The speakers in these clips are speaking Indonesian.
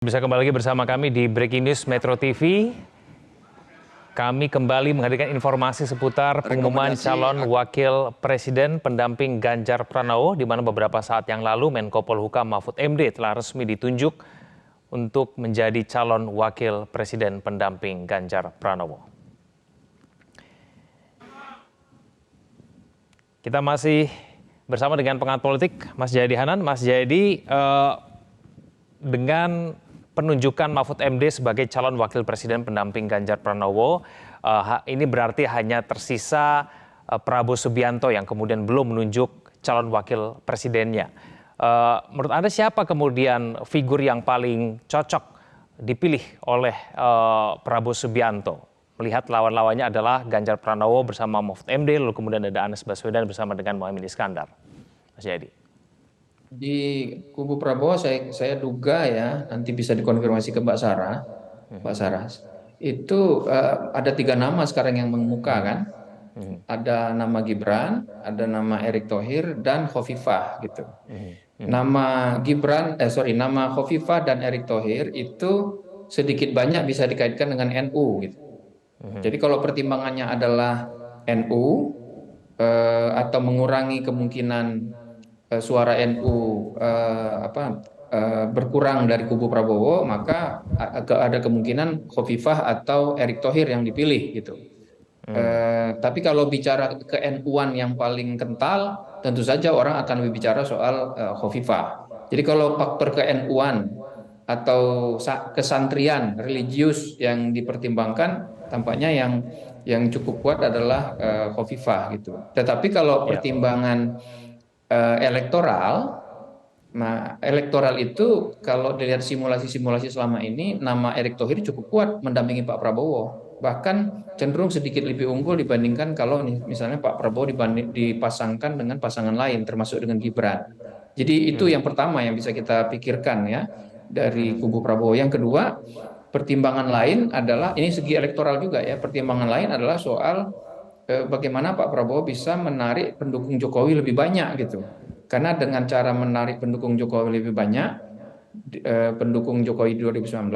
Bisa kembali lagi bersama kami di Breaking News Metro TV. Kami kembali menghadirkan informasi seputar pengumuman calon wakil presiden pendamping Ganjar Pranowo, di mana beberapa saat yang lalu Menko Polhukam Mahfud MD telah resmi ditunjuk untuk menjadi calon wakil presiden pendamping Ganjar Pranowo. Kita masih bersama dengan pengamat politik Mas Jayadi Hanan. Mas Jayadi, dengan penunjukan Mahfud MD sebagai calon wakil presiden pendamping Ganjar Pranowo, ini berarti hanya tersisa Prabowo Subianto yang kemudian belum menunjuk calon wakil presidennya. Menurut Anda siapa kemudian figur yang paling cocok dipilih oleh Prabowo Subianto? Melihat lawan-lawannya adalah Ganjar Pranowo bersama Mahfud MD, lalu kemudian ada Anies Baswedan bersama dengan Mohaimin Iskandar. Mas Jayadi. Di kubu Prabowo saya duga ya, nanti bisa dikonfirmasi ke Mbak Sarah, Mbak Saras. Itu ada 3 nama sekarang yang mengemuka kan. Ada nama Gibran, ada nama Erick Thohir dan Khofifah gitu. Nama Khofifah dan Erick Thohir itu sedikit banyak bisa dikaitkan dengan NU gitu. Jadi kalau pertimbangannya adalah NU atau mengurangi kemungkinan suara NU berkurang dari kubu Prabowo, maka ada kemungkinan Khofifah atau Erick Thohir yang dipilih gitu. Tapi kalau bicara ke NU-an yang paling kental, tentu saja orang akan lebih bicara soal Khofifah. Jadi kalau faktor ke NU-an atau kesantrian religius yang dipertimbangkan, tampaknya yang cukup kuat adalah Khofifah gitu. Tetapi kalau pertimbangan elektoral, nah elektoral itu kalau dilihat simulasi-simulasi selama ini, nama Erick Thohir cukup kuat mendampingi Pak Prabowo. Bahkan cenderung sedikit lebih unggul dibandingkan kalau misalnya Pak Prabowo dipasangkan dengan pasangan lain, termasuk dengan Gibran. Jadi itu yang pertama yang bisa kita pikirkan ya dari kubu Prabowo. Yang kedua, pertimbangan lain adalah, ini segi elektoral juga ya, pertimbangan lain adalah soal bagaimana Pak Prabowo bisa menarik pendukung Jokowi lebih banyak gitu. Karena dengan cara menarik pendukung Jokowi lebih banyak, pendukung Jokowi 2019,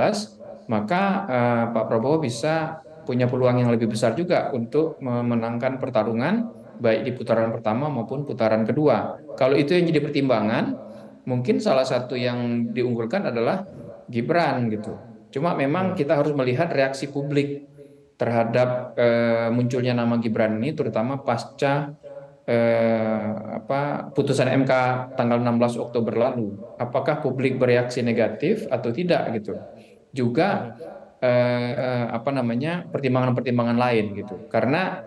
maka Pak Prabowo bisa punya peluang yang lebih besar juga untuk memenangkan pertarungan baik di putaran pertama maupun putaran kedua. Kalau itu yang jadi pertimbangan, mungkin salah satu yang diunggulkan adalah Gibran gitu. Cuma memang kita harus melihat reaksi publik terhadap munculnya nama Gibran ini, terutama pasca putusan MK tanggal 16 Oktober lalu. Apakah publik bereaksi negatif atau tidak gitu. Juga pertimbangan-pertimbangan lain gitu. Karena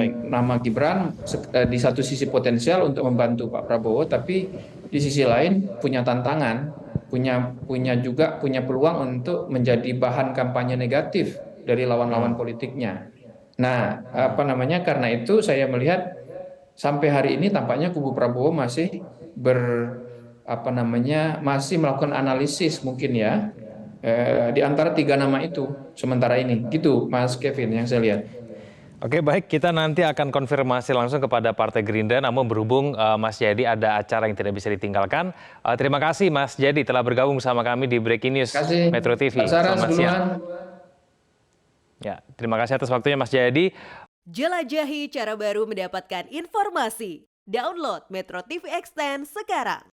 nama Gibran di satu sisi potensial untuk membantu Pak Prabowo, tapi di sisi lain punya tantangan, punya peluang untuk menjadi bahan kampanye negatif dari lawan-lawan politiknya. Nah, karena itu saya melihat sampai hari ini tampaknya kubu Prabowo masih masih melakukan analisis mungkin ya di antara 3 nama itu sementara ini. Gitu, Mas Kevin, yang saya lihat. Oke, baik, kita nanti akan konfirmasi langsung kepada Partai Gerindra, namun berhubung Mas Jayadi ada acara yang tidak bisa ditinggalkan. Terima kasih Mas Jayadi telah bergabung bersama kami di Breaking News Metro TV. Selamat siang. Ya, terima kasih atas waktunya Mas Jayadi. Jelajahi cara baru mendapatkan informasi. Download Metro TV Extend sekarang.